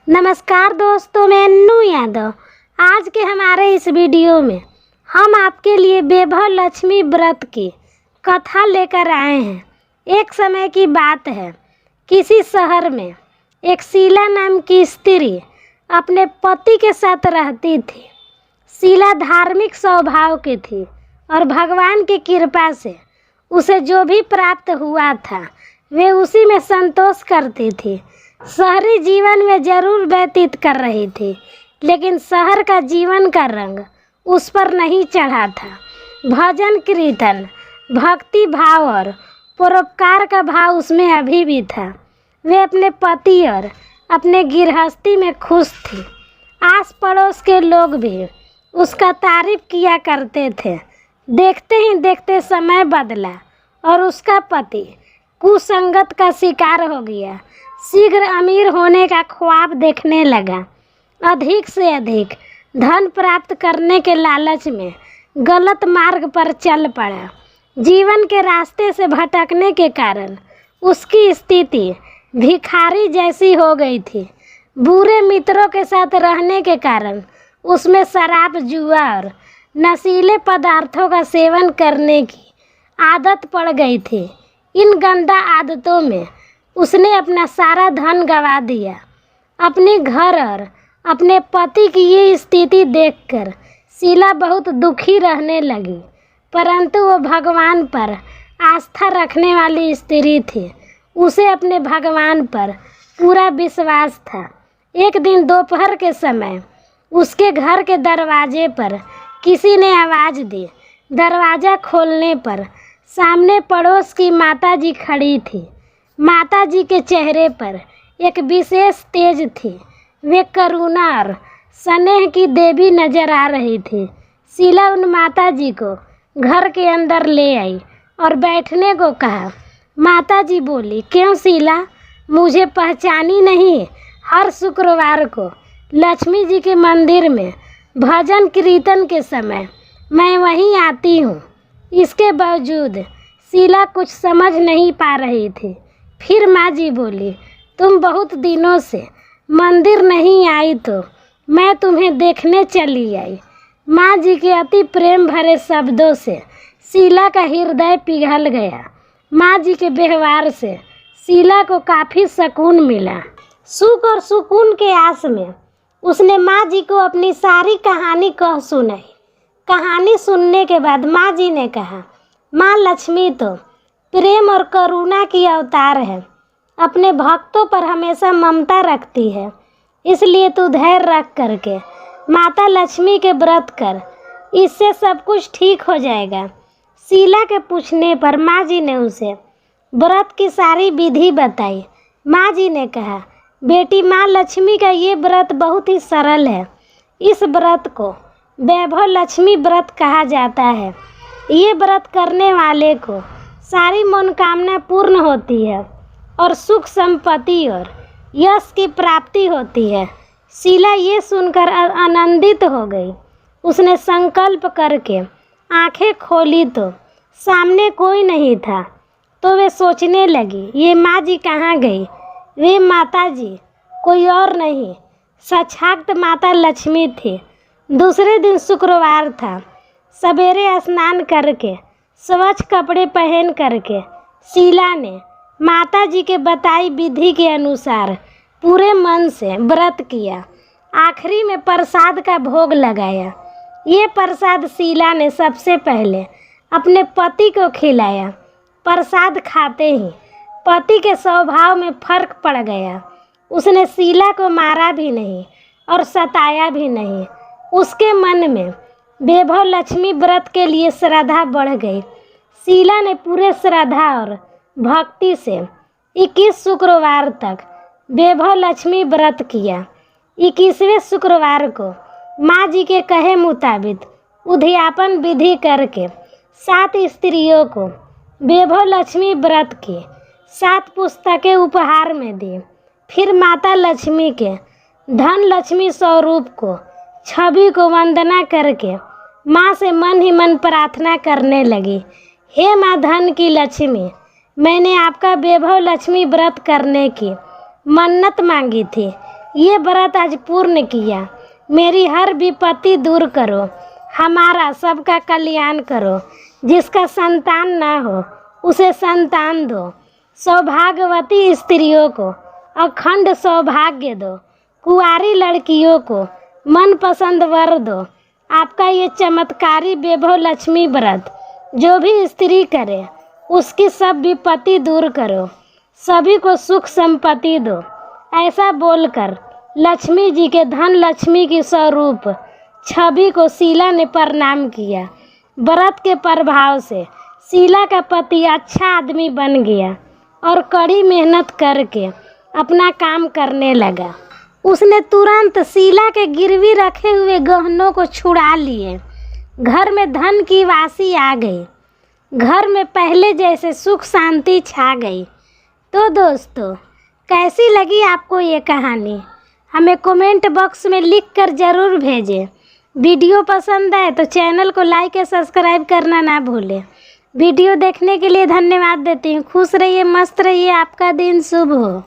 नमस्कार दोस्तों, मैं अन्नू यादव। आज के हमारे इस वीडियो में हम आपके लिए वैभव लक्ष्मी व्रत की कथा लेकर आए हैं। एक समय की बात है, किसी शहर में एक शीला नाम की स्त्री अपने पति के साथ रहती थी। शीला धार्मिक स्वभाव की थी और भगवान की कृपा से उसे जो भी प्राप्त हुआ था वे उसी में संतोष करती थी। शहरी जीवन में जरूर व्यतीत कर रही थी, लेकिन शहर का जीवन का रंग उस पर नहीं चढ़ा था। भजन कीर्तन, भक्ति भाव और परोपकार का भाव उसमें अभी भी था। वे अपने पति और अपने गृहस्थी में खुश थी। आस पड़ोस के लोग भी उसका तारीफ किया करते थे। देखते ही देखते समय बदला और उसका पति कुसंगत का शिकार हो गया। शीघ्र अमीर होने का ख्वाब देखने लगा। अधिक से अधिक धन प्राप्त करने के लालच में गलत मार्ग पर चल पड़ा। जीवन के रास्ते से भटकने के कारण उसकी स्थिति भिखारी जैसी हो गई थी। बुरे मित्रों के साथ रहने के कारण उसमें शराब, जुआ और नशीले पदार्थों का सेवन करने की आदत पड़ गई थी। इन गंदा आदतों में उसने अपना सारा धन गंवा दिया। अपने घर और अपने पति की ये स्थिति देखकर शीला बहुत दुखी रहने लगी, परंतु वो भगवान पर आस्था रखने वाली स्त्री थी। उसे अपने भगवान पर पूरा विश्वास था। एक दिन दोपहर के समय उसके घर के दरवाजे पर किसी ने आवाज़ दी। दरवाज़ा खोलने पर सामने पड़ोस की माताजी खड़ी थी। माताजी के चेहरे पर एक विशेष तेज थी। वे करुणा और स्नेह की देवी नजर आ रही थी। शीला उन माताजी को घर के अंदर ले आई और बैठने को कहा। माताजी बोली, क्यों शीला, मुझे पहचानी नहीं? हर शुक्रवार को लक्ष्मी जी के मंदिर में भजन कीर्तन के समय मैं वहीं आती हूँ। इसके बावजूद शीला कुछ समझ नहीं पा रही थी। फिर माँ जी बोली, तुम बहुत दिनों से मंदिर नहीं आई तो मैं तुम्हें देखने चली आई। माँ जी के अति प्रेम भरे शब्दों से शीला का हृदय पिघल गया। माँ जी के व्यवहार से शीला को काफ़ी सुकून मिला। सुख और सुकून के आस में उसने माँ जी को अपनी सारी कहानी कह सुनाई। कहानी सुनने के बाद माँ जी ने कहा, माँ लक्ष्मी तो प्रेम और करुणा की अवतार है। अपने भक्तों पर हमेशा ममता रखती है। इसलिए तू धैर्य रख करके माता लक्ष्मी के व्रत कर, इससे सब कुछ ठीक हो जाएगा। शीला के पूछने पर माँ जी ने उसे व्रत की सारी विधि बताई। माँ जी ने कहा, बेटी, माँ लक्ष्मी का ये व्रत बहुत ही सरल है। इस व्रत को वैभव लक्ष्मी व्रत कहा जाता है। ये व्रत करने वाले को सारी मनोकामना पूर्ण होती है और सुख संपत्ति और यश की प्राप्ति होती है। शीला ये सुनकर आनंदित हो गई। उसने संकल्प करके आंखें खोली तो सामने कोई नहीं था। तो वे सोचने लगी, ये माँ जी कहाँ गई? वे माता जी कोई और नहीं, साक्षात माता लक्ष्मी थी। दूसरे दिन शुक्रवार था। सवेरे स्नान करके स्वच्छ कपड़े पहन करके शीला ने माता जी के बताई विधि के अनुसार पूरे मन से व्रत किया। आखिरी में प्रसाद का भोग लगाया। ये प्रसाद शीला ने सबसे पहले अपने पति को खिलाया। प्रसाद खाते ही पति के स्वभाव में फर्क पड़ गया। उसने शीला को मारा भी नहीं और सताया भी नहीं। उसके मन में वैभव लक्ष्मी व्रत के लिए श्रद्धा बढ़ गई। शीला ने पूरे श्रद्धा और भक्ति से 21 शुक्रवार तक वैभव लक्ष्मी व्रत किया। 21वें शुक्रवार को माँ जी के कहे मुताबिक उद्यापन विधि करके 7 स्त्रियों को वैभव लक्ष्मी व्रत की 7 पुस्तकें उपहार में दी। फिर माता लक्ष्मी के धन लक्ष्मी स्वरूप को छवि को वंदना करके माँ से मन ही मन प्रार्थना करने लगी, हे माँ धन की लक्ष्मी, मैंने आपका वैभव लक्ष्मी व्रत करने की मन्नत मांगी थी। ये व्रत आज पूर्ण किया। मेरी हर विपत्ति दूर करो, हमारा सबका कल्याण करो। जिसका संतान ना हो उसे संतान दो। सौभाग्यवती स्त्रियों को अखंड सौभाग्य दो। कुंवारी लड़कियों को मनपसंद वर दो। आपका ये चमत्कारी वैभव लक्ष्मी व्रत जो भी स्त्री करे उसकी सब विपत्ति दूर करो, सभी को सुख संपत्ति दो। ऐसा बोलकर लक्ष्मी जी के धन लक्ष्मी की स्वरूप छवि को शीला ने प्रणाम किया। व्रत के प्रभाव से शीला का पति अच्छा आदमी बन गया और कड़ी मेहनत करके अपना काम करने लगा। उसने तुरंत शीला के गिरवी रखे हुए गहनों को छुड़ा लिए। घर में धन की वासी आ गई। घर में पहले जैसे सुख शांति छा गई। तो दोस्तों, कैसी लगी आपको ये कहानी? हमें कमेंट बॉक्स में लिख कर ज़रूर भेजें। वीडियो पसंद आए तो चैनल को लाइक और सब्सक्राइब करना ना भूलें। वीडियो देखने के लिए धन्यवाद देती हूँ। खुश रहिए, मस्त रहिए, आपका दिन शुभ हो।